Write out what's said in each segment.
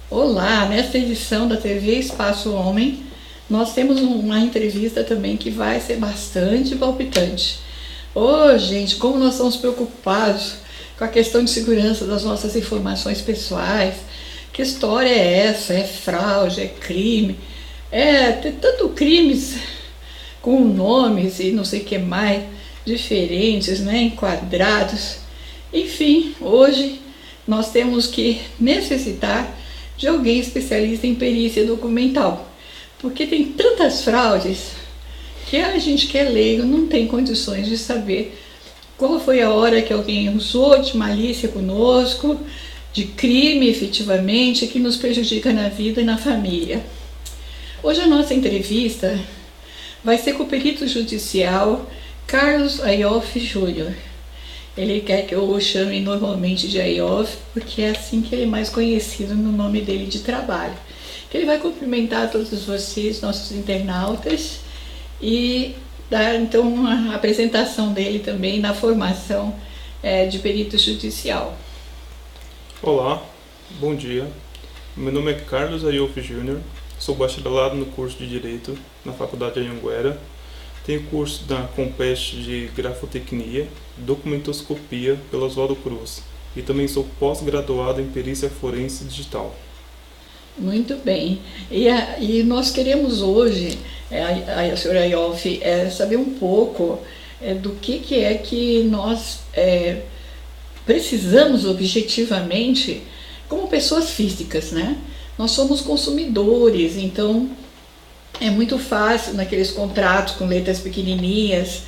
Olá, nesta edição da TV Espaço Homem, nós temos uma entrevista também que vai ser bastante palpitante. Ô, gente, como nós estamos preocupados com a questão de segurança das nossas informações pessoais. Que história é essa? É fraude, é crime, tem tanto crimes com nomes e não sei o que mais, diferentes, né, enquadrados. Enfim, hoje nós temos que necessitar de alguém especialista em perícia documental, porque tem tantas fraudes que a gente que é leigo não tem condições de saber qual foi a hora que alguém usou de malícia conosco, de crime efetivamente, que nos prejudica na vida e na família. Hoje a nossa entrevista vai ser com o perito judicial Carlos Ayoff Júnior. Ele quer que eu o chame normalmente de Ayoff, porque é assim que ele é mais conhecido no nome dele de trabalho. Que ele vai cumprimentar todos vocês, nossos internautas, e dar então uma apresentação dele também na formação de perito judicial. Olá, bom dia. Meu nome é Carlos Ayoff Júnior, sou bacharelado no curso de Direito na Faculdade Anhanguera. Tenho curso da Compest de Grafotecnia, Documentoscopia pela Oswaldo Cruz e também sou pós-graduado em Perícia Forense Digital. Muito bem. E nós queremos hoje, a senhora Ayoff, saber um pouco do que é que nós precisamos objetivamente como pessoas físicas, né? Nós somos consumidores, então é muito fácil naqueles contratos com letras pequenininhas,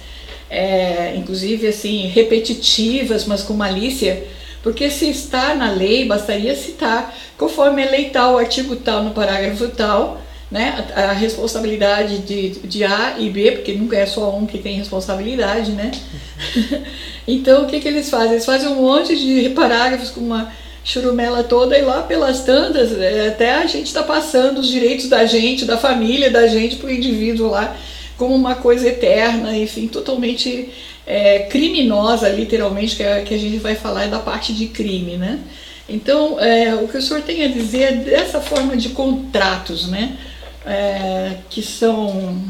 inclusive assim, repetitivas, mas com malícia, porque se está na lei, bastaria citar, conforme a lei tal, o artigo tal, no parágrafo tal, né, a responsabilidade de A e B, porque nunca é só um que tem responsabilidade, né? Então, o que eles fazem? Eles fazem um monte de parágrafos com uma churumela toda, e lá pelas tantas, até a gente está passando os direitos da gente, da família da gente, para o indivíduo lá, como uma coisa eterna, enfim, totalmente criminosa, literalmente, que a gente vai falar é da parte de crime, né? Então, o que o senhor tem a dizer é dessa forma de contratos, né? Que são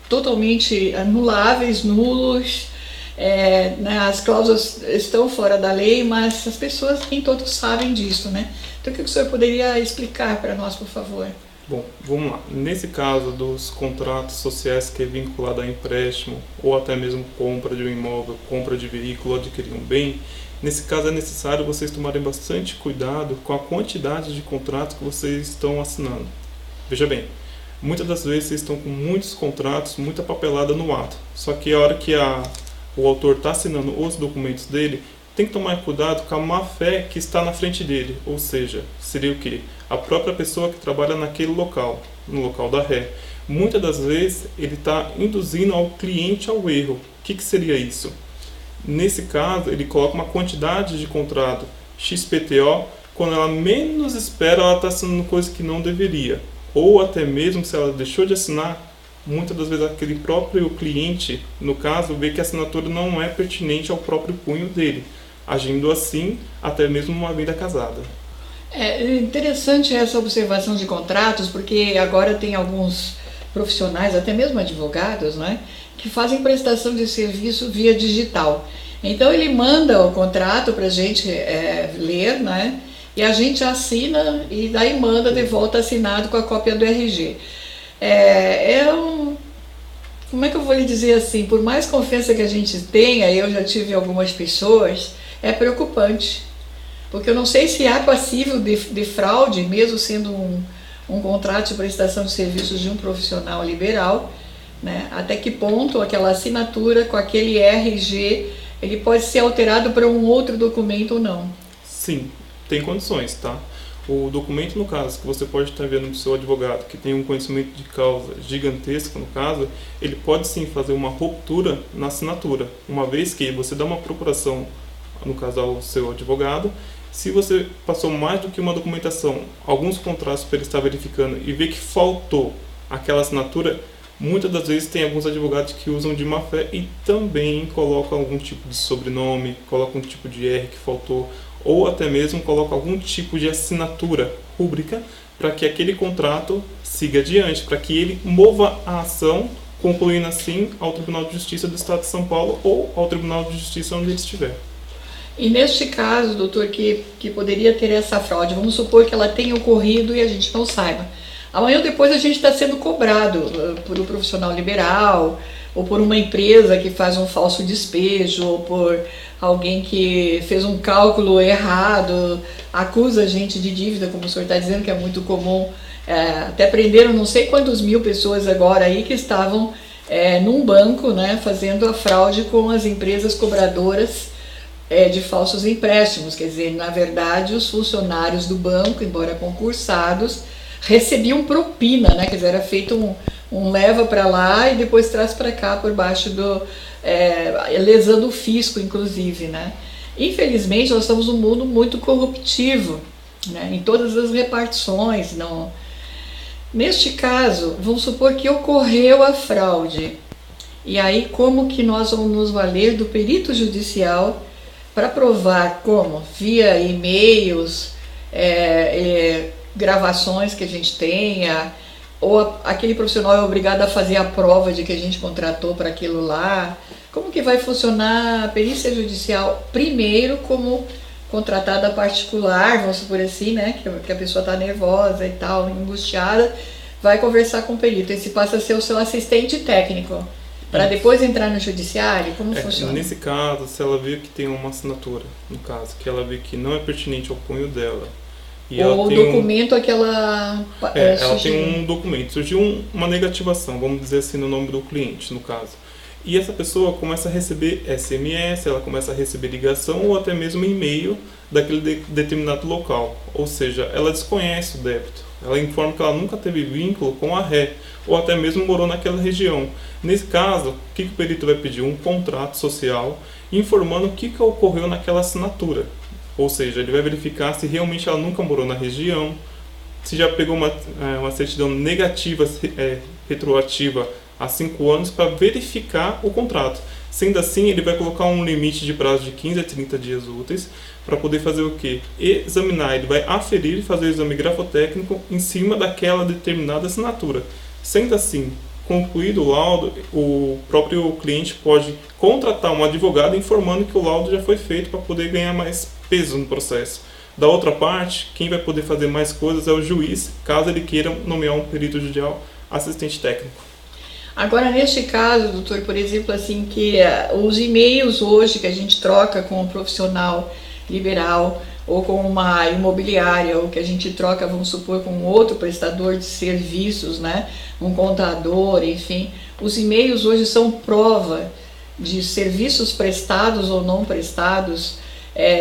totalmente anuláveis, nulos, né, as cláusulas estão fora da lei, mas as pessoas nem todos sabem disso, né? Então o que o senhor poderia explicar para nós, por favor? Bom, vamos lá. Nesse caso dos contratos sociais que é vinculado a empréstimo ou até mesmo compra de um imóvel, compra de veículo ou adquirir um bem, nesse caso é necessário vocês tomarem bastante cuidado com a quantidade de contratos que vocês estão assinando. Veja bem, muitas das vezes vocês estão com muitos contratos, muita papelada no ato, só que a hora que o autor está assinando os documentos dele, tem que tomar cuidado com a má-fé que está na frente dele, ou seja, seria o quê? A própria pessoa que trabalha naquele local, no local da ré. Muitas das vezes ele está induzindo ao cliente ao erro. O que seria isso? Nesse caso, ele coloca uma quantidade de contrato XPTO, quando ela menos espera, ela está assinando coisa que não deveria. Ou até mesmo se ela deixou de assinar, muitas das vezes aquele próprio cliente, no caso, vê que a assinatura não é pertinente ao próprio punho dele, agindo assim até mesmo uma vida casada. É interessante essa observação de contratos, porque agora tem alguns profissionais, até mesmo advogados, né, que fazem prestação de serviço via digital. Então ele manda o contrato para a gente ler, né, e a gente assina e daí manda de volta assinado com a cópia do RG. Como é que eu vou lhe dizer assim, por mais confiança que a gente tenha, eu já tive algumas pessoas, é preocupante, porque eu não sei se há passível de fraude, mesmo sendo um contrato de prestação de serviços de um profissional liberal, né? Até que ponto aquela assinatura com aquele RG, ele pode ser alterado para um outro documento ou não? Sim, tem condições, tá? O documento, no caso, que você pode estar vendo do seu advogado, que tem um conhecimento de causa gigantesco, no caso, ele pode sim fazer uma ruptura na assinatura, uma vez que você dá uma procuração, no caso ao seu advogado, se você passou mais do que uma documentação, alguns contratos para ele estar verificando e ver que faltou aquela assinatura, muitas das vezes tem alguns advogados que usam de má fé e também colocam algum tipo de sobrenome, colocam um tipo de R que faltou, ou até mesmo coloca algum tipo de assinatura rúbrica para que aquele contrato siga adiante, para que ele mova a ação, concluindo assim ao Tribunal de Justiça do Estado de São Paulo ou ao Tribunal de Justiça onde ele estiver. E neste caso, doutor, que poderia ter essa fraude, vamos supor que ela tenha ocorrido e a gente não saiba. Amanhã ou depois a gente está sendo cobrado por um profissional liberal, ou por uma empresa que faz um falso despejo, ou por alguém que fez um cálculo errado, acusa a gente de dívida, como o senhor está dizendo, que é muito comum. Até prenderam não sei quantas mil pessoas agora aí que estavam num banco, né, fazendo a fraude com as empresas cobradoras de falsos empréstimos. Quer dizer, na verdade, os funcionários do banco, embora concursados, recebiam propina, né? Quer dizer, era feito um leva para lá e depois traz para cá por baixo lesando o fisco, inclusive, né? Infelizmente, nós estamos num mundo muito corruptivo, né? Em todas as repartições. Não. Neste caso, vamos supor que ocorreu a fraude. E aí, como que nós vamos nos valer do perito judicial para provar como? Via e-mails, gravações que a gente tenha, ou aquele profissional é obrigado a fazer a prova de que a gente contratou para aquilo lá. Como que vai funcionar a perícia judicial? Primeiro, como contratada particular, vamos supor assim, né, que a pessoa está nervosa e tal, angustiada, vai conversar com o perito. Esse passa a ser o seu assistente técnico, para depois entrar no judiciário. Como funciona? Nesse caso, se ela vê que tem uma assinatura, no caso, que ela vê que não é pertinente ao punho dela, e ou o documento ela tem um documento, surgiu uma negativação, vamos dizer assim, no nome do cliente, no caso. E essa pessoa começa a receber SMS, ela começa a receber ligação ou até mesmo e-mail daquele determinado local. Ou seja, ela desconhece o débito. Ela informa que ela nunca teve vínculo com a ré, ou até mesmo morou naquela região. Nesse caso, o que o perito vai pedir? Um contrato social informando o que ocorreu naquela assinatura. Ou seja, ele vai verificar se realmente ela nunca morou na região, se já pegou uma certidão negativa, retroativa há 5 anos, para verificar o contrato. Sendo assim, ele vai colocar um limite de prazo de 15 a 30 dias úteis para poder fazer o quê? Examinar, ele vai aferir e fazer o exame grafotécnico em cima daquela determinada assinatura. Sendo assim, concluído o laudo, o próprio cliente pode contratar um advogado informando que o laudo já foi feito para poder ganhar mais peso no processo. Da outra parte, quem vai poder fazer mais coisas é o juiz, caso ele queira nomear um perito judicial assistente técnico. Agora, neste caso, doutor, por exemplo, assim, que os e-mails hoje que a gente troca com um profissional liberal ou com uma imobiliária, ou que a gente troca, vamos supor, com outro prestador de serviços, né, um contador, enfim, os e-mails hoje são prova de serviços prestados ou não prestados,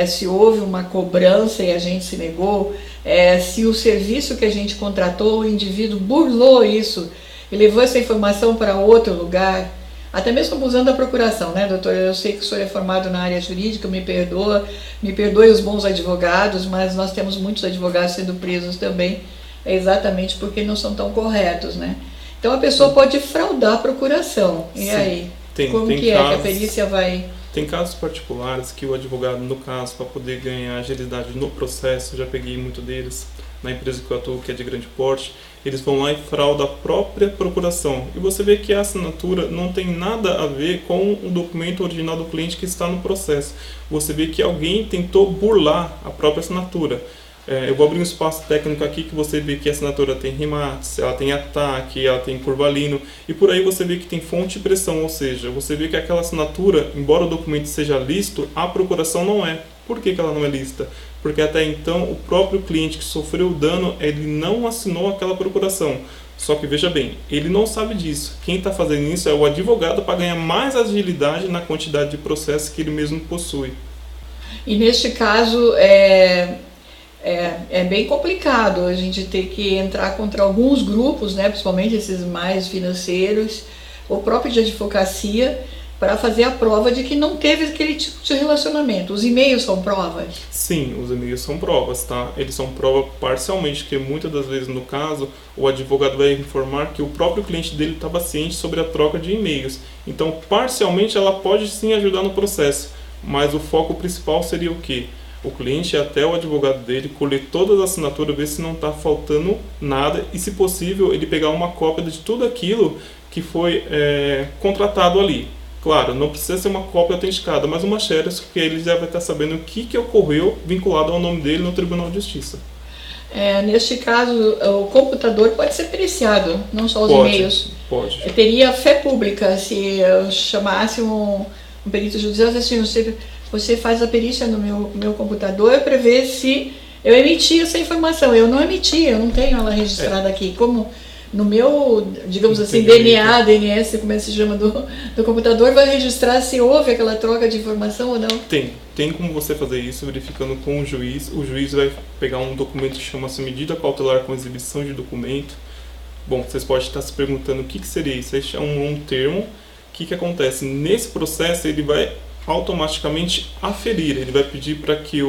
se houve uma cobrança e a gente se negou, se o serviço que a gente contratou, o indivíduo burlou isso e levou essa informação para outro lugar, até mesmo abusando da procuração, né, doutor? Eu sei que o senhor é formado na área jurídica, me perdoe os bons advogados, mas nós temos muitos advogados sendo presos também, exatamente porque não são tão corretos, né? Então a pessoa pode fraudar a procuração, e aí? Como que a perícia vai... Tem casos particulares que o advogado, no caso, para poder ganhar agilidade no processo, já peguei muito deles, na empresa que eu atuo, que é de grande porte, eles vão lá e fraudam a própria procuração. E você vê que a assinatura não tem nada a ver com o documento original do cliente que está no processo. Você vê que alguém tentou burlar a própria assinatura. Eu vou abrir um espaço técnico aqui que você vê que a assinatura tem remates, ela tem ataque, ela tem curvalino, e por aí você vê que tem fonte e pressão, ou seja, você vê que aquela assinatura, embora o documento seja lícito, a procuração não é. Por que ela não é lícita? Porque até então o próprio cliente que sofreu o dano, ele não assinou aquela procuração. Só que veja bem, ele não sabe disso. Quem está fazendo isso é o advogado para ganhar mais agilidade na quantidade de processos que ele mesmo possui. E neste caso é bem complicado a gente ter que entrar contra alguns grupos, né, principalmente esses mais financeiros, ou próprio de advocacia, para fazer a prova de que não teve aquele tipo de relacionamento. Os e-mails são provas? Sim, os e-mails são provas, tá? Eles são prova parcialmente, porque muitas das vezes, no caso, o advogado vai informar que o próprio cliente dele estava ciente sobre a troca de e-mails. Então, parcialmente, ela pode sim ajudar no processo, mas o foco principal seria o quê? O cliente até o advogado dele colher todas as assinaturas, ver se não está faltando nada e, se possível, ele pegar uma cópia de tudo aquilo que foi contratado ali. Claro, não precisa ser uma cópia autenticada, mas uma xerox, que ele já vai estar sabendo o que ocorreu vinculado ao nome dele no Tribunal de Justiça. Neste caso, o computador pode ser periciado, não só os e-mails. Pode. Eu teria fé pública se eu chamasse um perito judicial e dissesse assim, você faz a perícia no meu computador para ver se eu emiti essa informação. Eu não emiti, eu não tenho ela registrada aqui. Como no meu, digamos assim, DNA, DNS, como se chama, do computador, vai registrar se houve aquela troca de informação ou não? Tem como você fazer isso verificando com o juiz. O juiz vai pegar um documento que chama-se medida cautelar com exibição de documento. Bom, vocês podem estar se perguntando o que seria isso. Esse é um termo. O que acontece? Nesse processo ele vai automaticamente aferir, ele vai pedir para que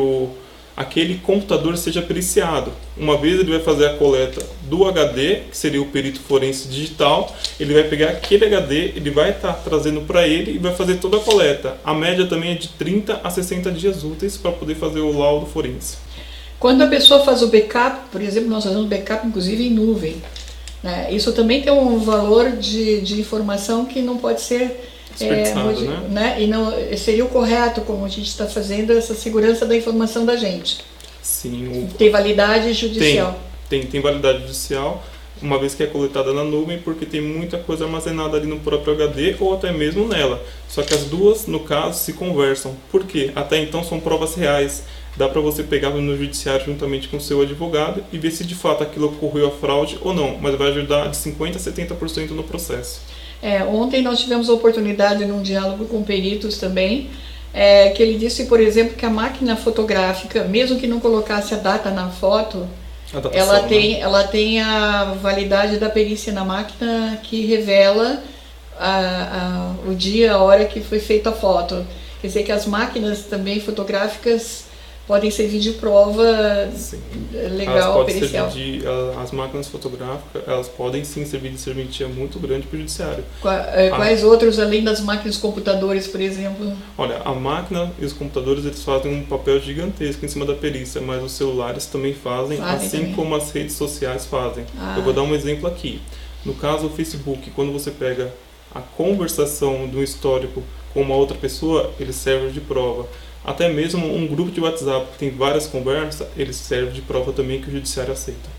aquele computador seja periciado. Uma vez ele vai fazer a coleta do HD, que seria o perito forense digital, ele vai pegar aquele HD, ele vai estar trazendo para ele e vai fazer toda a coleta. A média também é de 30 a 60 dias úteis para poder fazer o laudo forense. Quando a pessoa faz o backup, por exemplo, nós fazemos backup inclusive em nuvem, né? Isso também tem um valor de informação que não pode ser né? E não seria o correto, como a gente está fazendo, essa segurança da informação da gente. Sim. Tem validade judicial. Tem validade judicial, uma vez que é coletada na nuvem, porque tem muita coisa armazenada ali no próprio HD ou até mesmo nela. Só que as duas, no caso, se conversam. Por quê? Até então são provas reais. Dá para você pegar no judiciário juntamente com o seu advogado e ver se de fato aquilo ocorreu a fraude ou não, mas vai ajudar de 50% a 70% no processo. Ontem nós tivemos a oportunidade num diálogo com peritos também, que ele disse, por exemplo, que a máquina fotográfica, mesmo que não colocasse a data na foto, ela tem a validade da perícia na máquina que revela o dia, a hora que foi feita a foto. Quer dizer que as máquinas também fotográficas podem servir de prova legal, pericial. As máquinas fotográficas, elas podem sim servir de serventia muito grande para o judiciário. Quais outros, além das máquinas, computadores, por exemplo? Olha, a máquina e os computadores, eles fazem um papel gigantesco em cima da perícia, mas os celulares também fazem assim também. Como as redes sociais fazem. Eu vou dar um exemplo aqui. No caso, o Facebook, quando você pega a conversação do histórico com uma outra pessoa, ele serve de prova. Até mesmo um grupo de WhatsApp que tem várias conversas, ele serve de prova também que o judiciário aceita.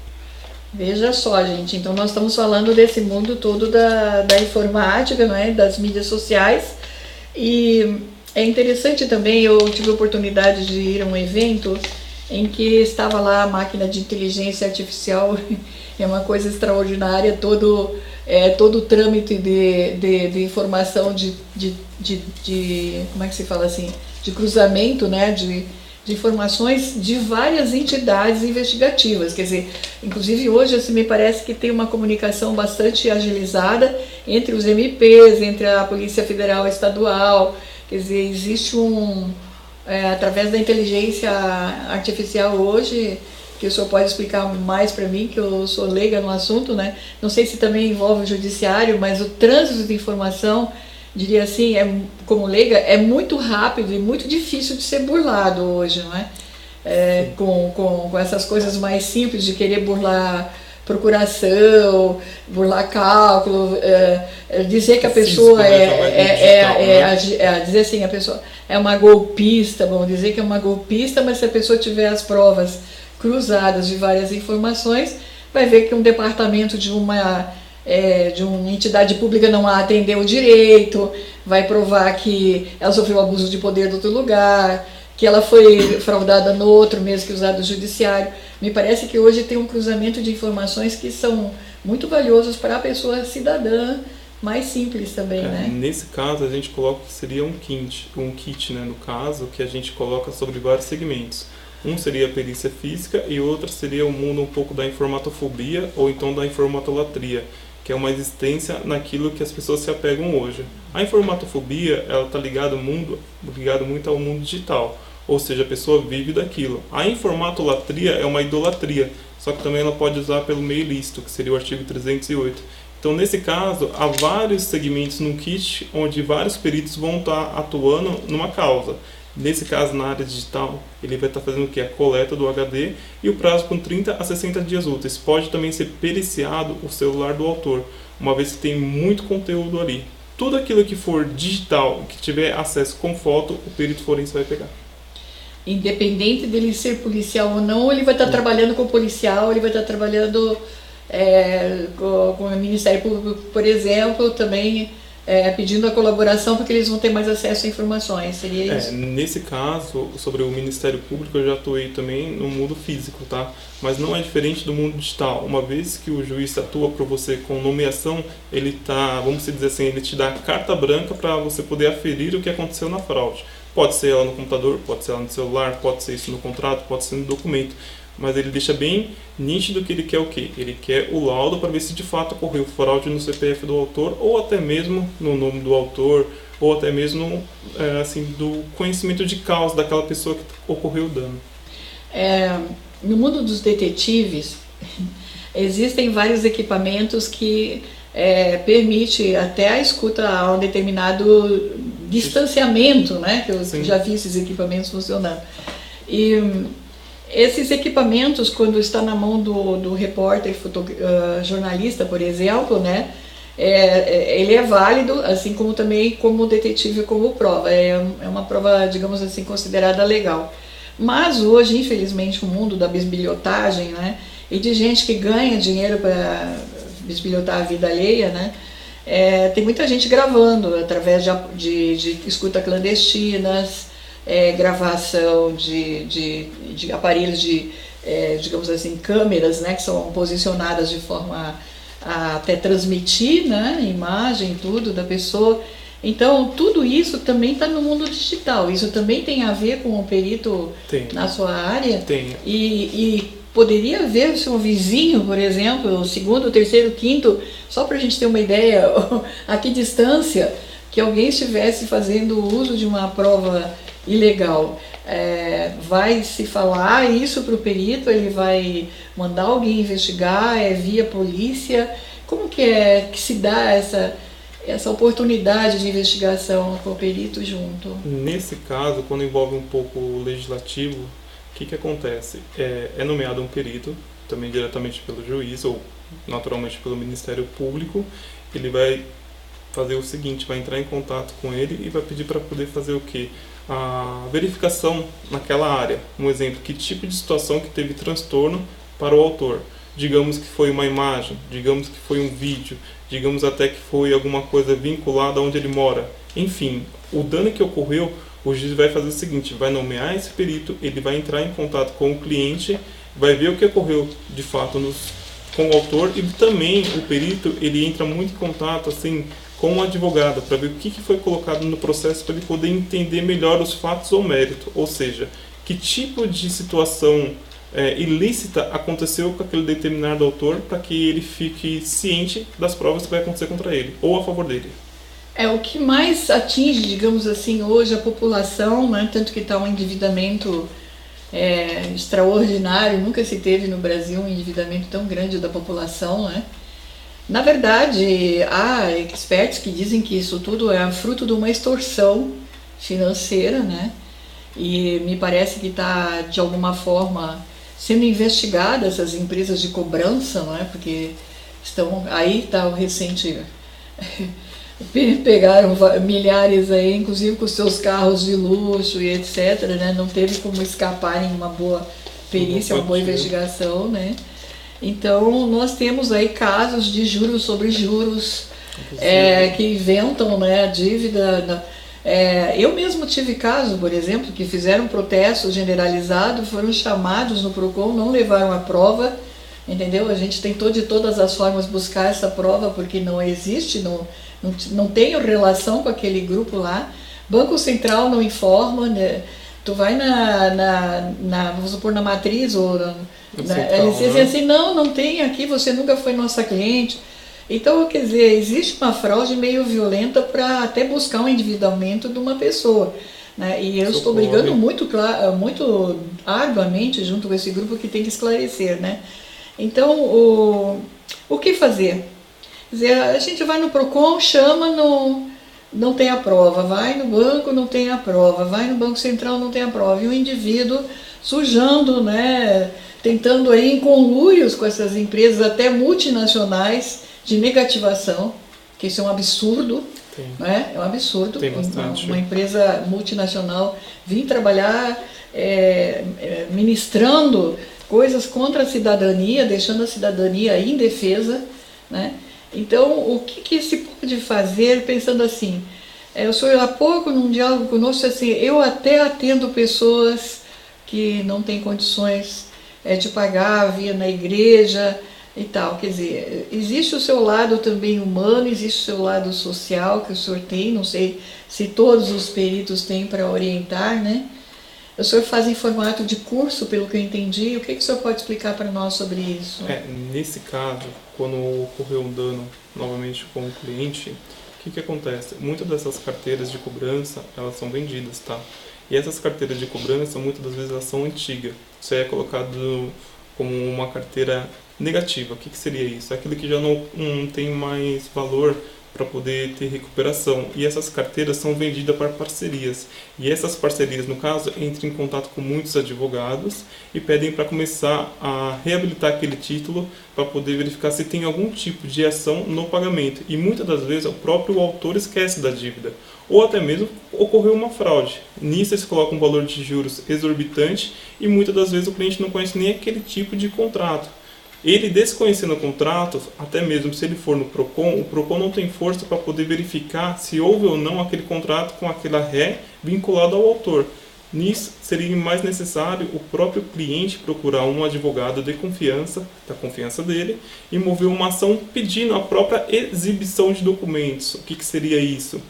Veja só, gente, então nós estamos falando desse mundo todo da informática, não é? Das mídias sociais, e é interessante também, eu tive a oportunidade de ir a um evento em que estava lá a máquina de inteligência artificial, é uma coisa extraordinária, todo o trâmite de informação de como é que se fala assim, de cruzamento, né, de informações de várias entidades investigativas. Quer dizer, inclusive hoje assim, me parece que tem uma comunicação bastante agilizada entre os MPs, entre a Polícia Federal e Estadual. Quer dizer, existe através da inteligência artificial hoje, que o senhor pode explicar mais para mim, que eu sou leiga no assunto, né? Não sei se também envolve o judiciário, mas o trânsito de informação, diria assim, como leiga, é muito rápido e muito difícil de ser burlado hoje, não é? Com essas coisas mais simples de querer burlar procuração, burlar cálculo, dizer que a pessoa dizer assim, a pessoa é uma golpista, vamos dizer que é uma golpista, mas se a pessoa tiver as provas cruzadas de várias informações, vai ver que um departamento de uma entidade pública não a atendeu direito, vai provar que ela sofreu abuso de poder de outro lugar, que ela foi fraudada no outro, mesmo que usado o judiciário. Me parece que hoje tem um cruzamento de informações que são muito valiosos para a pessoa cidadã mais simples também, né? Nesse caso, a gente coloca que seria um kit, né, no caso, que a gente coloca sobre vários segmentos. Um seria a perícia física e outro seria o mundo um pouco da informatofobia ou então da informatolatria, que é uma existência naquilo que as pessoas se apegam hoje. A informatofobia, ela está ligada muito ao mundo digital, ou seja, a pessoa vive daquilo. A informatolatria é uma idolatria, só que também ela pode usar pelo meio ilícito, que seria o artigo 308. Então, nesse caso, há vários segmentos no kit onde vários peritos vão estar atuando numa causa. Nesse caso, na área digital, ele vai estar fazendo o que? A coleta do HD e o prazo com 30 a 60 dias úteis. Pode também ser periciado o celular do autor, uma vez que tem muito conteúdo ali. Tudo aquilo que for digital, que tiver acesso com foto, o perito forense vai pegar. Independente dele ser policial ou não, ele vai estar trabalhando com o policial, ele vai estar trabalhando com o Ministério Público, por exemplo, também pedindo a colaboração porque eles vão ter mais acesso a informações. Seria isso? Nesse caso, sobre o Ministério Público, eu já atuei também no mundo físico, tá? Mas não é diferente do mundo digital. Uma vez que o juiz atua para você com nomeação, ele tá, vamos dizer assim, ele te dá carta branca para você poder aferir o que aconteceu na fraude. Pode ser ela no computador, pode ser ela no celular, pode ser isso no contrato, pode ser no documento. Mas ele deixa bem nítido que ele quer o quê? Ele quer o laudo para ver se de fato ocorreu fraude no CPF do autor, ou até mesmo no nome do autor, ou até mesmo assim, do conhecimento de causa daquela pessoa que ocorreu o dano. No mundo dos detetives, existem vários equipamentos que permite até a escuta a um determinado distanciamento, né? Que eu já vi esses equipamentos funcionando. E esses equipamentos, quando está na mão do repórter, jornalista, por exemplo, né? Ele é válido, assim como também como detetive, como prova. É uma prova, digamos assim, considerada legal. Mas hoje, infelizmente, o mundo da bisbilhotagem, né? E de gente que ganha dinheiro para bisbilhotar a vida alheia, né? Tem muita gente gravando através de escuta clandestinas, gravação de aparelhos digamos assim, câmeras, né, que são posicionadas de forma a até transmitir, né, imagem, tudo da pessoa. Então, tudo isso também está no mundo digital. Isso também tem a ver com o perito na sua área. Tem. E poderia ver o seu vizinho, por exemplo, o segundo, o terceiro, o quinto, só para a gente ter uma ideia, a que distância que alguém estivesse fazendo uso de uma prova ilegal. Vai se falar isso para o perito, ele vai mandar alguém investigar, via polícia. Como que se dá essa oportunidade de investigação com o perito junto? Nesse caso, quando envolve um pouco o legislativo, o que acontece? É nomeado um perito, também diretamente pelo juiz ou naturalmente pelo Ministério Público. Ele vai fazer o seguinte, vai entrar em contato com ele e vai pedir para poder fazer o quê? A verificação naquela área. Um exemplo, que tipo de situação que teve transtorno para o autor. Digamos que foi uma imagem, digamos que foi um vídeo, digamos até que foi alguma coisa vinculada a onde ele mora. Enfim, o dano que ocorreu, o juiz vai fazer o seguinte, vai nomear esse perito, ele vai entrar em contato com o cliente, vai ver o que ocorreu de fato com o autor, e também o perito ele entra muito em contato assim, com o advogado para ver o que foi colocado no processo para ele poder entender melhor os fatos ou mérito, ou seja, que tipo de situação ilícita aconteceu com aquele determinado autor para que ele fique ciente das provas que vai acontecer contra ele, ou a favor dele. O que mais atinge, digamos assim, hoje a população, né? Tanto que está um endividamento extraordinário, nunca se teve no Brasil um endividamento tão grande da população, né? Na verdade, há experts que dizem que isso tudo é fruto de uma extorsão financeira, né? E me parece que está, de alguma forma, sendo investigada essas empresas de cobrança, não é? Porque aí está o recente... Pegaram milhares aí, inclusive com seus carros de luxo e etc, né? Não teve como escapar em uma boa perícia, uma boa investigação, né? Então, nós temos aí casos de juros sobre juros que inventam, né, a dívida. Eu mesmo tive caso, por exemplo, que fizeram protesto generalizado, foram chamados no PROCON, não levaram a prova, entendeu? A gente tentou de todas as formas buscar essa prova, porque não existe, não tem relação com aquele grupo lá. Banco Central não informa, né? Tu vai vamos supor, na matriz ou eles dizem assim, não tem aqui, você nunca foi nossa cliente. Então, quer dizer, existe uma fraude meio violenta para até buscar um endividamento de uma pessoa, né? E eu estou brigando muito arduamente junto com esse grupo que tem que esclarecer, né? Então, o que fazer? Quer dizer, a gente vai no PROCON, chama não tem a prova, vai no banco, não tem a prova, vai no Banco Central, não tem a prova. E o indivíduo sujando, né, tentando aí em conluios com essas empresas, até multinacionais, de negativação, que isso é um absurdo, né? É um absurdo. Tem bastante. Uma empresa multinacional vir trabalhar ministrando coisas contra a cidadania, deixando a cidadania indefesa, né? Então, o que se pode fazer pensando assim? O senhor há pouco, num diálogo conosco, assim, eu até atendo pessoas que não têm condições de pagar, via na igreja e tal. Quer dizer, existe o seu lado também humano, existe o seu lado social que o senhor tem, não sei se todos os peritos têm para orientar, né? O senhor faz em formato de curso, pelo que eu entendi. O que o senhor pode explicar para nós sobre isso? Nesse caso, quando ocorreu um dano novamente com o cliente, o que acontece? Muitas dessas carteiras de cobrança, elas são vendidas, tá? E essas carteiras de cobrança, muitas das vezes, elas são antigas. Isso aí é colocado como uma carteira negativa. O que seria isso? Aquilo que já não tem mais valor para poder ter recuperação. E essas carteiras são vendidas para parcerias. E essas parcerias, no caso, entram em contato com muitos advogados e pedem para começar a reabilitar aquele título para poder verificar se tem algum tipo de ação no pagamento. E muitas das vezes o próprio autor esquece da dívida. Ou até mesmo ocorreu uma fraude. Nisso eles colocam um valor de juros exorbitante e muitas das vezes o cliente não conhece nem aquele tipo de contrato. Ele desconhecendo o contrato, até mesmo se ele for no PROCON, o PROCON não tem força para poder verificar se houve ou não aquele contrato com aquela ré vinculado ao autor. Nisso, seria mais necessário o próprio cliente procurar um advogado de confiança, da confiança dele, e mover uma ação pedindo a própria exibição de documentos. O que seria isso?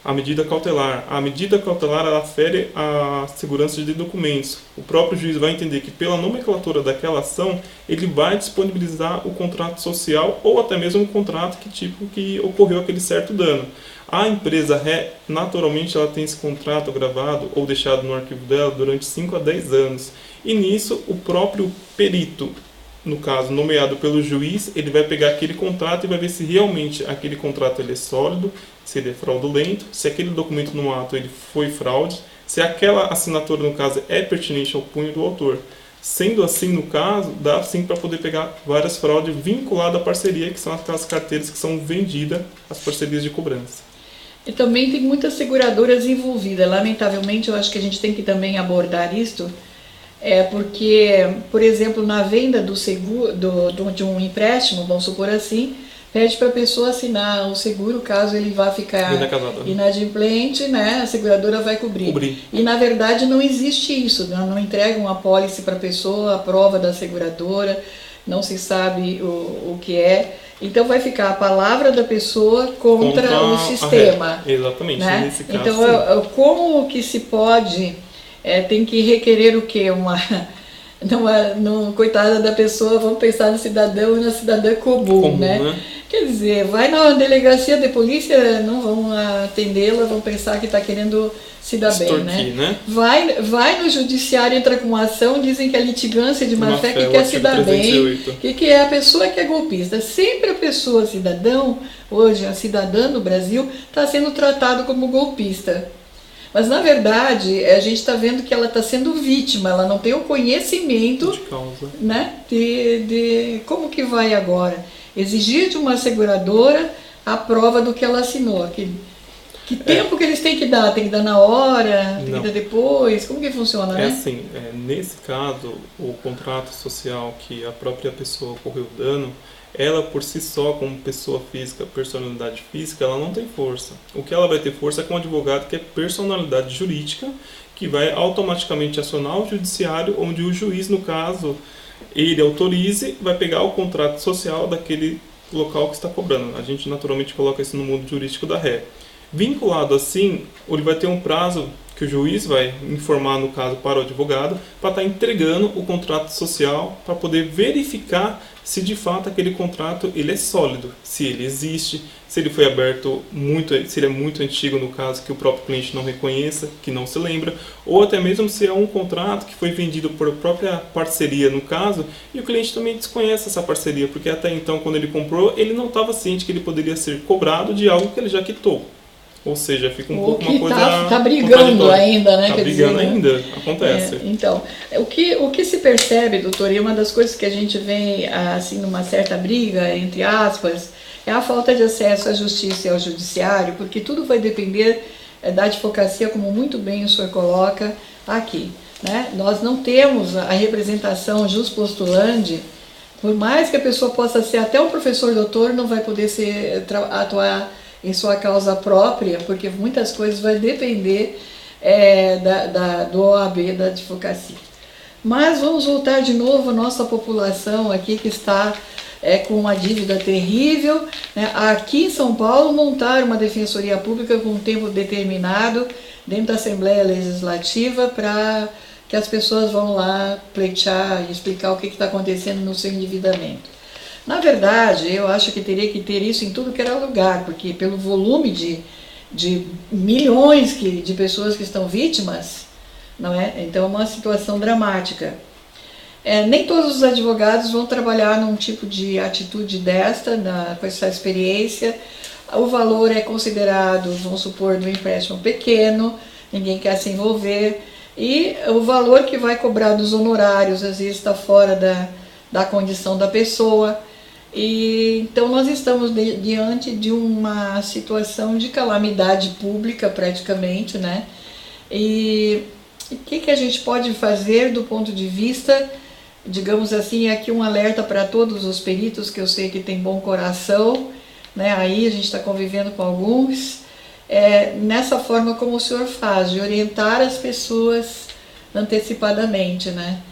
A medida cautelar. A medida cautelar ela fere a segurança de documentos. O próprio juiz vai entender que pela nomenclatura daquela ação, ele vai disponibilizar o contrato social ou até mesmo o contrato que ocorreu aquele certo dano. A empresa ré, naturalmente, ela tem esse contrato gravado ou deixado no arquivo dela durante 5 a 10 anos. E nisso, o próprio perito, no caso, nomeado pelo juiz, ele vai pegar aquele contrato e vai ver se realmente aquele contrato ele é sólido, se ele é fraudulento, se aquele documento no ato ele foi fraude, se aquela assinatura, no caso, é pertinente ao punho do autor. Sendo assim, no caso, dá sim para poder pegar várias fraudes vinculadas à parceria, que são aquelas carteiras que são vendidas, as parcerias de cobrança. E também tem muitas seguradoras envolvidas. Lamentavelmente, eu acho que a gente tem que também abordar isto, porque, por exemplo, na venda do seguro, de um empréstimo, vamos supor assim, pede para a pessoa assinar o seguro caso ele vá ficar inadimplente, né? A seguradora vai cobrir. E na verdade não existe isso, não entregam uma apólice para a pessoa, a prova da seguradora, não se sabe o que é. Então vai ficar a palavra da pessoa contra o sistema. Exatamente, né? Nesse caso. Então, como que se pode, tem que requerer o quê? Coitada da pessoa, vamos pensar no cidadão e na cidadã comum, né? Quer dizer, vai na delegacia de polícia, não vão atendê-la, vão pensar que está querendo se dar bem, né? Vai no judiciário, entra com uma ação, dizem que é litigância de má-fé, que quer se dar bem, que é a pessoa que é golpista. Sempre a pessoa cidadão, hoje a cidadã no Brasil, está sendo tratado como golpista. Mas, na verdade, a gente está vendo que ela está sendo vítima, ela não tem o conhecimento de causa, né, de como que vai agora. Exigir de uma seguradora a prova do que ela assinou. Que tempo que eles têm que dar? Tem que dar na hora? Tem que dar depois? Como que funciona, né? Assim, nesse caso, o contrato social que a própria pessoa ocorreu dano, ela por si só, como pessoa física, personalidade física, ela não tem força. O que ela vai ter força é com um advogado que é personalidade jurídica, que vai automaticamente acionar o judiciário, onde o juiz, no caso, ele autorize, vai pegar o contrato social daquele local que está cobrando. A gente naturalmente coloca isso no mundo jurídico da ré. Vinculado assim, ele vai ter um prazo que o juiz vai informar, no caso, para o advogado, para estar entregando o contrato social, para poder verificar se de fato aquele contrato ele é sólido, se ele existe, se ele foi aberto se ele é muito antigo, no caso, que o próprio cliente não reconheça, que não se lembra, ou até mesmo se é um contrato que foi vendido por própria parceria, no caso, e o cliente também desconhece essa parceria, porque até então, quando ele comprou, ele não estava ciente que ele poderia ser cobrado de algo que ele já quitou. Ou seja, fica um O pouco que uma coisa tá brigando ainda, né? Tá Quer brigando dizer, ainda? Acontece. então, o que se percebe, doutor, e uma das coisas que a gente vê, assim, numa certa briga, entre aspas, é a falta de acesso à justiça e ao judiciário, porque tudo vai depender da advocacia, como muito bem o senhor coloca aqui, né? Nós não temos a representação jus postulandi, por mais que a pessoa possa ser até um professor doutor, não vai poder atuar em sua causa própria, porque muitas coisas vai depender do OAB, da advocacia. Mas vamos voltar de novo à nossa população aqui que está com uma dívida terrível, né? Aqui em São Paulo montaram uma defensoria pública com um tempo determinado dentro da Assembleia Legislativa para que as pessoas vão lá pleitear e explicar o que está acontecendo no seu endividamento. Na verdade, eu acho que teria que ter isso em tudo que era lugar, porque pelo volume de milhões de pessoas que estão vítimas, não é? Então é uma situação dramática. Nem todos os advogados vão trabalhar num tipo de atitude com essa experiência. O valor é considerado, vamos supor, do empréstimo pequeno, ninguém quer se envolver, e o valor que vai cobrar dos honorários às vezes está fora da condição da pessoa. E então nós estamos diante de uma situação de calamidade pública praticamente, né? E o que a gente pode fazer do ponto de vista, digamos assim, aqui um alerta para todos os peritos que eu sei que tem bom coração, né? Aí a gente está convivendo com alguns, nessa forma como o senhor faz, de orientar as pessoas antecipadamente, né?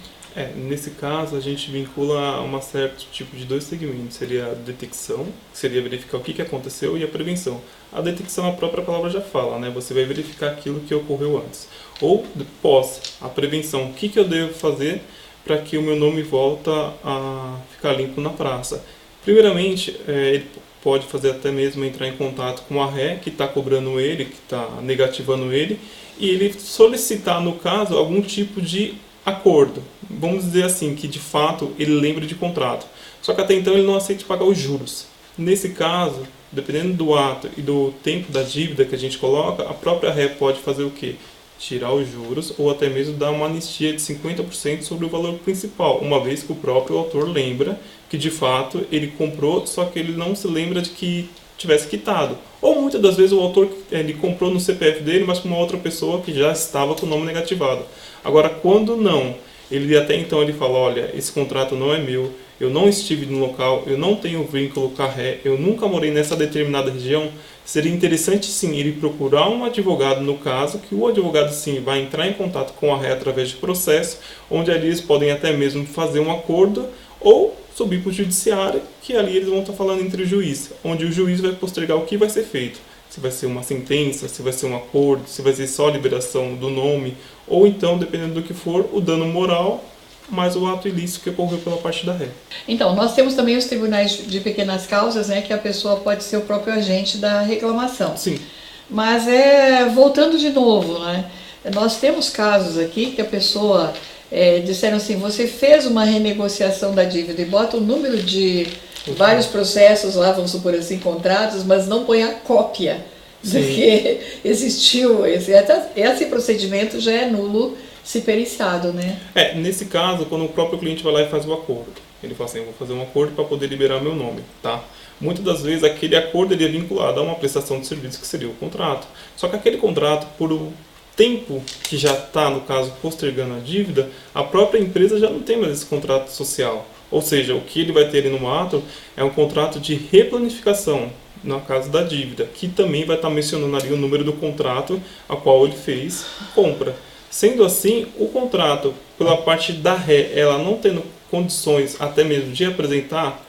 Nesse caso, a gente vincula a certo tipo de dois segmentos. Seria a detecção, que seria verificar o que aconteceu, e a prevenção. A detecção, a própria palavra já fala, né? Você vai verificar aquilo que ocorreu antes. Ou pós, a prevenção. O que eu devo fazer para que o meu nome volta a ficar limpo na praça? Primeiramente, ele pode fazer até mesmo entrar em contato com a ré, que está cobrando ele, que está negativando ele, e ele solicitar, no caso, algum tipo de acordo. Vamos dizer assim, que de fato ele lembra de contrato. Só que até então ele não aceita pagar os juros. Nesse caso, dependendo do ato e do tempo da dívida que a gente coloca, a própria ré pode fazer o quê? Tirar os juros ou até mesmo dar uma anistia de 50% sobre o valor principal, uma vez que o próprio autor lembra que de fato ele comprou, só que ele não se lembra de que tivesse quitado. Ou muitas das vezes o autor ele comprou no CPF dele, mas com uma outra pessoa que já estava com o nome negativado. Agora, quando não, ele até então ele fala, olha, esse contrato não é meu, eu não estive no local, eu não tenho vínculo com a ré, eu nunca morei nessa determinada região, seria interessante sim ele procurar um advogado no caso, que o advogado sim vai entrar em contato com a ré através de processo, onde ali eles podem até mesmo fazer um acordo ou subir para o judiciário, que ali eles vão estar falando entre o juiz, onde o juiz vai postergar o que vai ser feito. Se vai ser uma sentença, se vai ser um acordo, se vai ser só a liberação do nome, ou então, dependendo do que for, o dano moral, mais o ato ilícito que ocorreu pela parte da ré. Então, nós temos também os tribunais de pequenas causas, né, que a pessoa pode ser o próprio agente da reclamação. Sim. Mas voltando de novo, né, nós temos casos aqui que a pessoa disseram assim, você fez uma renegociação da dívida e bota o número de vários processos lá, vamos supor assim, contratos, mas não põe a cópia. Sim. Porque existiu, esse procedimento já é nulo se periciado, né? Nesse caso, quando o próprio cliente vai lá e faz o acordo, ele fala assim, eu vou fazer um acordo para poder liberar meu nome, tá? Muitas das vezes aquele acordo ele é vinculado a uma prestação de serviço que seria o contrato. Só que aquele contrato, por o tempo que já está, no caso, postergando a dívida, a própria empresa já não tem mais esse contrato social. Ou seja, o que ele vai ter ali no ato é um contrato de replanificação, no caso da dívida, que também vai estar mencionando ali o número do contrato a qual ele fez compra. Sendo assim, o contrato, pela parte da ré, ela não tendo condições até mesmo de apresentar,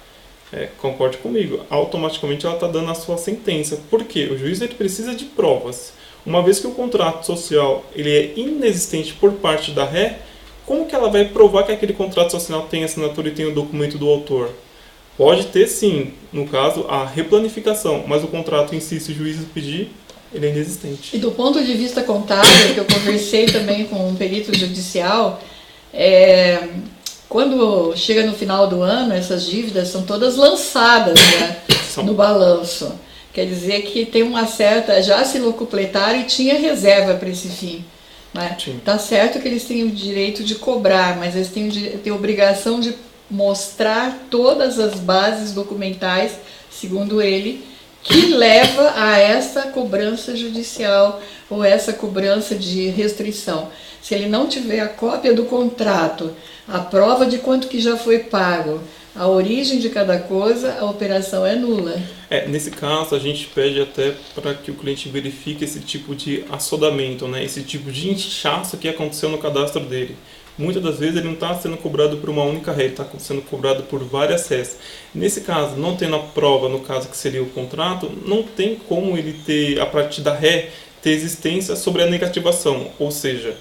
concorde comigo, automaticamente ela está dando a sua sentença. Por quê? O juiz ele precisa de provas. Uma vez que o contrato social ele é inexistente por parte da ré, como que ela vai provar que aquele contrato social tem assinatura e tem o documento do autor? Pode ter sim, no caso, a replanificação, mas o contrato em si, se o juiz pedir, ele é inexistente. E do ponto de vista contábil, que eu conversei também com um perito judicial, quando chega no final do ano, essas dívidas são todas lançadas, né, no balanço. quer dizer que tem uma certa, já se locupletaram e tinha reserva para esse fim. Né? Tá certo que eles têm o direito de cobrar, mas eles têm a obrigação de mostrar todas as bases documentais, segundo ele, que leva a essa cobrança judicial ou essa cobrança de restrição. Se ele não tiver a cópia do contrato, a prova de quanto que já foi pago, a origem de cada coisa, a operação é nula. Nesse caso, a gente pede até para que o cliente verifique esse tipo de assodamento, né? Esse tipo de inchaço que aconteceu no cadastro dele. Muitas das vezes ele não está sendo cobrado por uma única ré, ele está sendo cobrado por várias rés. Nesse caso, não tendo a prova, no caso que seria o contrato, não tem como ele ter, a partir da ré, ter existência sobre a negativação. Ou seja,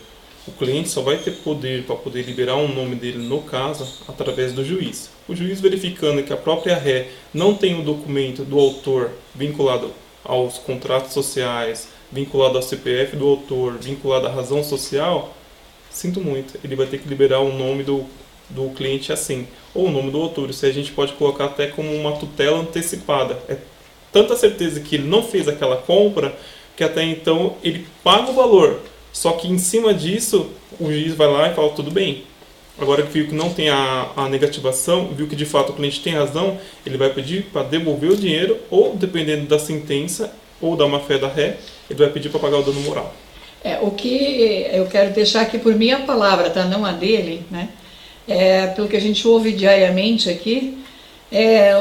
o cliente só vai ter poder para poder liberar o nome dele no caso através do juiz. O juiz verificando que a própria ré não tem o documento do autor vinculado aos contratos sociais, vinculado ao CPF do autor, vinculado à razão social, sinto muito, ele vai ter que liberar o nome do cliente assim, ou o nome do autor. Isso a gente pode colocar até como uma tutela antecipada. É tanta certeza que ele não fez aquela compra, que até então ele paga o valor. Só que em cima disso, o juiz vai lá e fala, tudo bem. Agora que viu que não tem a negativação, viu que de fato o cliente tem razão, ele vai pedir para devolver o dinheiro, ou dependendo da sentença, ou da má-fé da ré, ele vai pedir para pagar o dano moral. O que eu quero deixar aqui por minha palavra, tá? Não a dele, né? Pelo que a gente ouve diariamente aqui,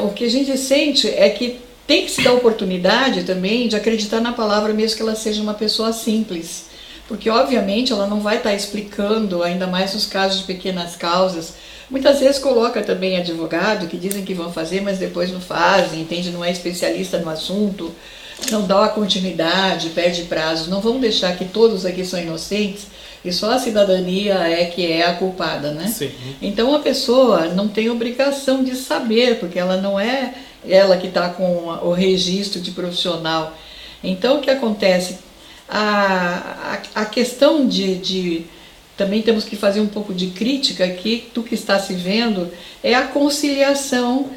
o que a gente sente é que tem que se dar oportunidade também de acreditar na palavra, mesmo que ela seja uma pessoa simples. Porque, obviamente, ela não vai estar explicando, ainda mais nos casos de pequenas causas. Muitas vezes coloca também advogado que dizem que vão fazer, mas depois não fazem, entende? Não é especialista no assunto, não dá a continuidade, perde prazos. Não vamos deixar que todos aqui são inocentes e só a cidadania que é a culpada, né? Sim. Então a pessoa não tem obrigação de saber, porque ela não é ela que está com o registro de profissional. Então o que acontece? A questão também temos que fazer um pouco de crítica aqui do que está se vendo, é a conciliação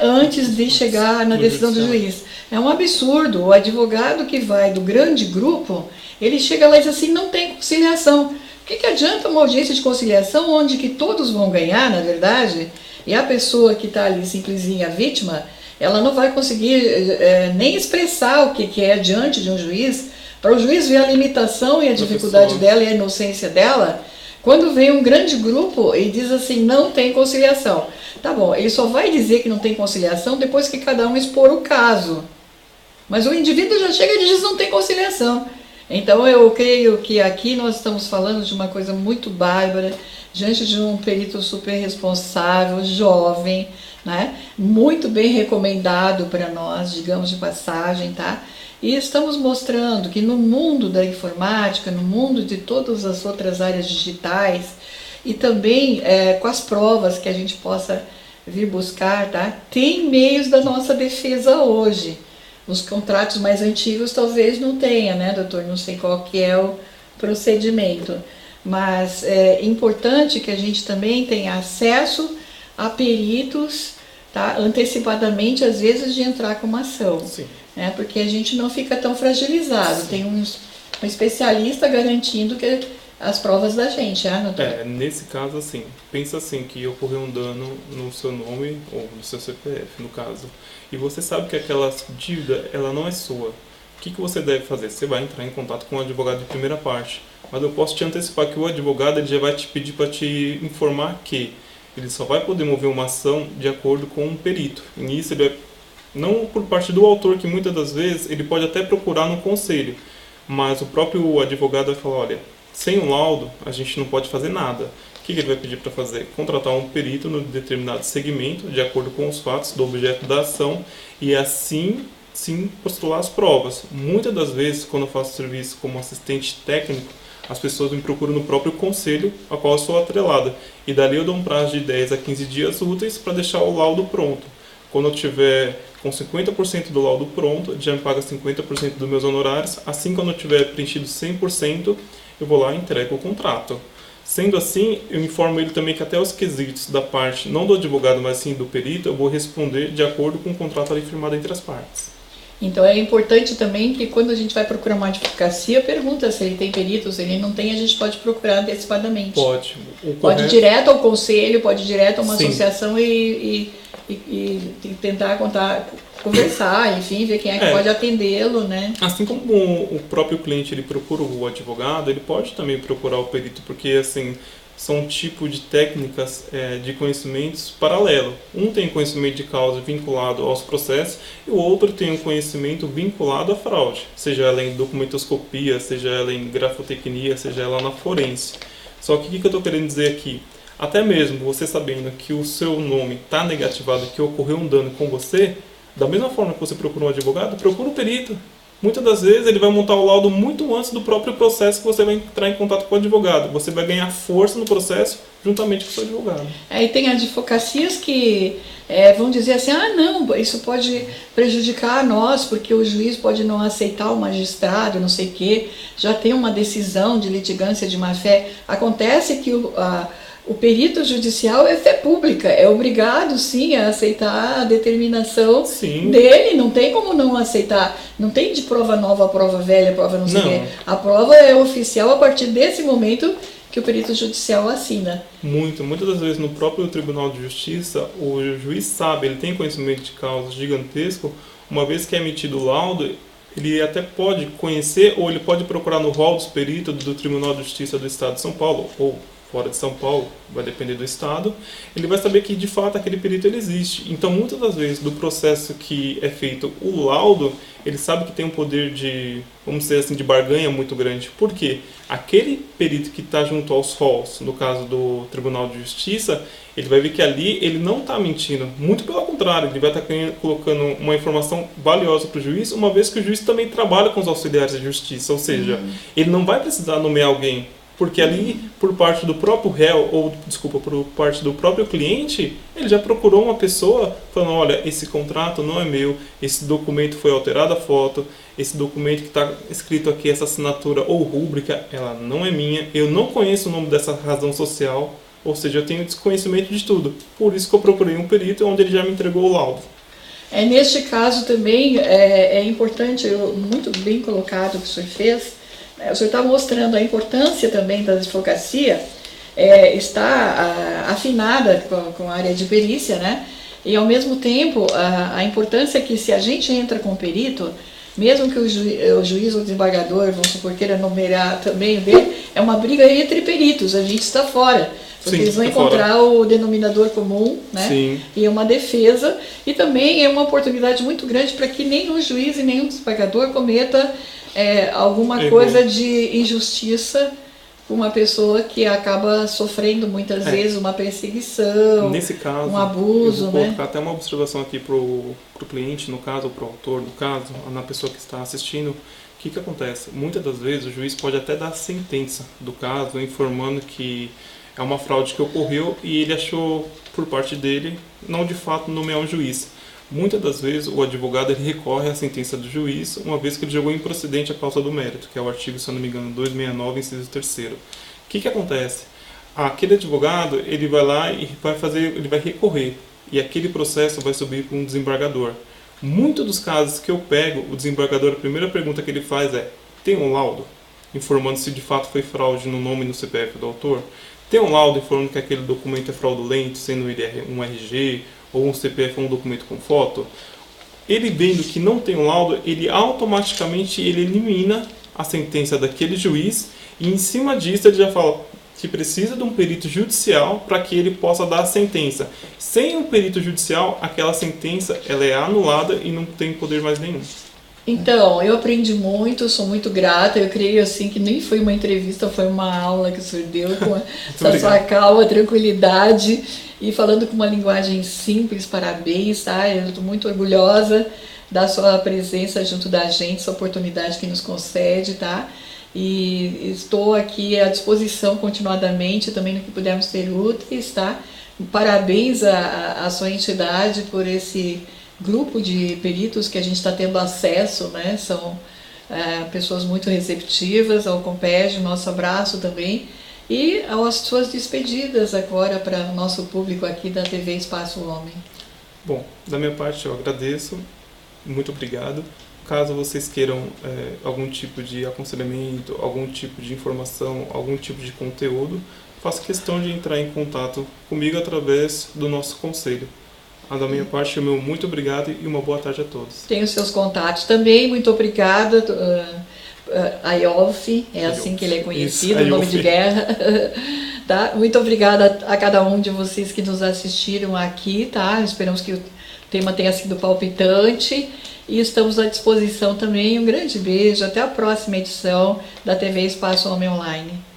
antes de chegar na decisão do juiz. É um absurdo, o advogado que vai do grande grupo, ele chega lá e diz assim, não tem conciliação. O que adianta uma audiência de conciliação onde que todos vão ganhar, na verdade, e a pessoa que está ali simplesinha, a vítima, ela não vai conseguir nem expressar o que é diante de um juiz, para o juiz ver a limitação e a dificuldade dela e a inocência dela. Quando vem um grande grupo e diz assim, não tem conciliação. Tá bom, ele só vai dizer que não tem conciliação depois que cada um expor o caso. Mas o indivíduo já chega e diz não tem conciliação. Então eu creio que aqui nós estamos falando de uma coisa muito bárbara, diante de um perito super responsável, jovem, né? Muito bem recomendado para nós, digamos de passagem, tá? E estamos mostrando que no mundo da informática, no mundo de todas as outras áreas digitais, e também com as provas que a gente possa vir buscar, tá? Tem meios da nossa defesa hoje. Os contratos mais antigos talvez não tenha, né, doutor? Não sei qual que é o procedimento. Mas é importante que a gente também tenha acesso a peritos, tá? Antecipadamente, às vezes, de entrar com uma ação. Sim. Porque a gente não fica tão fragilizado. Sim. Tem um especialista garantindo que as provas da gente, doutor? Nesse caso, assim, pensa assim, que ocorreu um dano no seu nome ou no seu CPF, no caso, e você sabe que aquela dívida, ela não é sua. O que você deve fazer? Você vai entrar em contato com o advogado de primeira parte, mas eu posso te antecipar que o advogado ele já vai te pedir para te informar que ele só vai poder mover uma ação de acordo com um perito. E nisso ele vai, não por parte do autor, que muitas das vezes ele pode até procurar no conselho, mas o próprio advogado vai falar, olha, sem o laudo a gente não pode fazer nada. O que ele vai pedir para fazer? Contratar um perito no determinado segmento, de acordo com os fatos do objeto da ação, e assim sim postular as provas. Muitas das vezes, quando eu faço serviço como assistente técnico, as pessoas me procuram no próprio conselho a qual eu sou atrelada. E dali eu dou um prazo de 10 a 15 dias úteis para deixar o laudo pronto. Quando eu tiver com 50% do laudo pronto, já me paga 50% dos meus honorários. Assim, quando eu tiver preenchido 100%, eu vou lá e entrego o contrato. Sendo assim, eu informo ele também que até os quesitos da parte, não do advogado, mas sim do perito, eu vou responder de acordo com o contrato ali firmado entre as partes. Então é importante também que quando a gente vai procurar uma advocacia, pergunta se ele tem peritos, se ele não tem, a gente pode procurar antecipadamente. Pode. Pode ir direto ao conselho, pode ir direto a uma Sim. associação e tentar conversar, enfim, ver quem é que pode atendê-lo, né? Assim como o próprio cliente ele procura o advogado, ele pode também procurar o perito, porque assim são um tipo de técnicas de conhecimentos paralelo. Um tem conhecimento de causa vinculado aos processos e o outro tem um conhecimento vinculado à fraude, seja ela em documentoscopia, seja ela em grafotecnia, seja ela na forense. Só que o que eu estou querendo dizer aqui? Até mesmo você sabendo que o seu nome está negativado, que ocorreu um dano com você, da mesma forma que você procura um advogado, procura um perito. Muitas das vezes ele vai montar o laudo muito antes do próprio processo que você vai entrar em contato com o advogado. Você vai ganhar força no processo juntamente com o seu advogado. Aí tem advocacias que vão dizer assim, não, isso pode prejudicar a nós, porque o juiz pode não aceitar o magistrado, não sei o quê, já tem uma decisão de litigância de má-fé. Acontece que o perito judicial é fé pública, é obrigado sim a aceitar a determinação dele, não tem como não aceitar, não tem de prova nova, prova velha, prova não sei o quê. A prova é oficial a partir desse momento que o perito judicial assina. Muitas das vezes no próprio Tribunal de Justiça, o juiz sabe, ele tem conhecimento de causa gigantesco, uma vez que é emitido o laudo, ele até pode conhecer ou ele pode procurar no rol dos peritos do Tribunal de Justiça do Estado de São Paulo, ou fora de São Paulo, vai depender do estado, ele vai saber que de fato aquele perito ele existe. Então muitas das vezes do processo que é feito o laudo, ele sabe que tem um poder de, vamos dizer assim, de barganha muito grande. Por quê? Aquele perito que está junto aos rols, no caso do Tribunal de Justiça, ele vai ver que ali ele não está mentindo. Muito pelo contrário, ele vai estar colocando uma informação valiosa para o juiz, uma vez que o juiz também trabalha com os auxiliares de justiça. Ou seja, ele não vai precisar nomear alguém, porque ali, por parte do próprio réu, ou, desculpa, por parte do próprio cliente, ele já procurou uma pessoa falando, olha, esse contrato não é meu, esse documento foi alterada a foto, esse documento que está escrito aqui, essa assinatura ou rúbrica, ela não é minha, eu não conheço o nome dessa razão social, ou seja, eu tenho desconhecimento de tudo. Por isso que eu procurei um perito onde ele já me entregou o laudo. Neste caso também é importante, muito bem colocado o que o senhor fez. O senhor está mostrando a importância também da advocacia, está afinada com a área de perícia, né? E ao mesmo tempo a importância que se a gente entra com o perito, mesmo que o juiz ou o desembargador, vamos supor, queira nomear também o dele, é uma briga entre peritos, a gente está fora. Porque eles vão encontrar o denominador comum, né? Sim. E uma defesa, e também é uma oportunidade muito grande para que nem o juiz e nem o desembargador cometa alguma coisa de injustiça com uma pessoa que acaba sofrendo muitas vezes uma perseguição, nesse caso, um abuso. Eu vou colocar até uma observação aqui para o cliente, no caso, ou para o autor do caso, na pessoa que está assistindo. O que acontece? Muitas das vezes o juiz pode até dar a sentença do caso, informando que é uma fraude que ocorreu e ele achou, por parte dele, não de fato nomear um juiz. Muitas das vezes o advogado ele recorre à sentença do juiz, uma vez que ele julgou improcedente a causa do mérito, que é o artigo, se eu não me engano, 269, inciso 3º. O que acontece? Aquele advogado ele vai lá e ele vai recorrer, e aquele processo vai subir para um desembargador. Muitos dos casos que eu pego, o desembargador, a primeira pergunta que ele faz é: tem um laudo informando se de fato foi fraude no nome e no CPF do autor? Tem um laudo informando que aquele documento é fraudulento, sendo ele um RG ou um CPF ou um documento com foto? Ele vendo que não tem um laudo, ele automaticamente elimina a sentença daquele juiz e em cima disso ele já fala que precisa de um perito judicial para que ele possa dar a sentença. Sem um perito judicial, aquela sentença ela é anulada e não tem poder mais nenhum. Então, eu aprendi muito, sou muito grata. Eu creio assim que nem foi uma entrevista, foi uma aula que o senhor deu com essa sua calma, tranquilidade e falando com uma linguagem simples. Parabéns, tá? Eu estou muito orgulhosa da sua presença junto da gente, essa oportunidade que nos concede, tá? E estou aqui à disposição continuadamente, também no que pudermos ser úteis, tá? Parabéns à sua entidade por esse grupo de peritos que a gente está tendo acesso, né? São pessoas muito receptivas ao Compeg, nosso abraço também, e às suas despedidas agora para o nosso público aqui da TV Espaço Homem. Bom, da minha parte eu agradeço, muito obrigado, caso vocês queiram algum tipo de aconselhamento, algum tipo de informação, algum tipo de conteúdo, faça questão de entrar em contato comigo através do nosso conselho. Da minha parte, o meu muito obrigado e uma boa tarde a todos. Tenho seus contatos também, muito obrigada. Ayolf, é assim que ele é conhecido, nome de guerra. Tá? Muito obrigada a cada um de vocês que nos assistiram aqui, tá? Esperamos que o tema tenha sido palpitante e estamos à disposição também. Um grande beijo, até a próxima edição da TV Espaço Homem Online.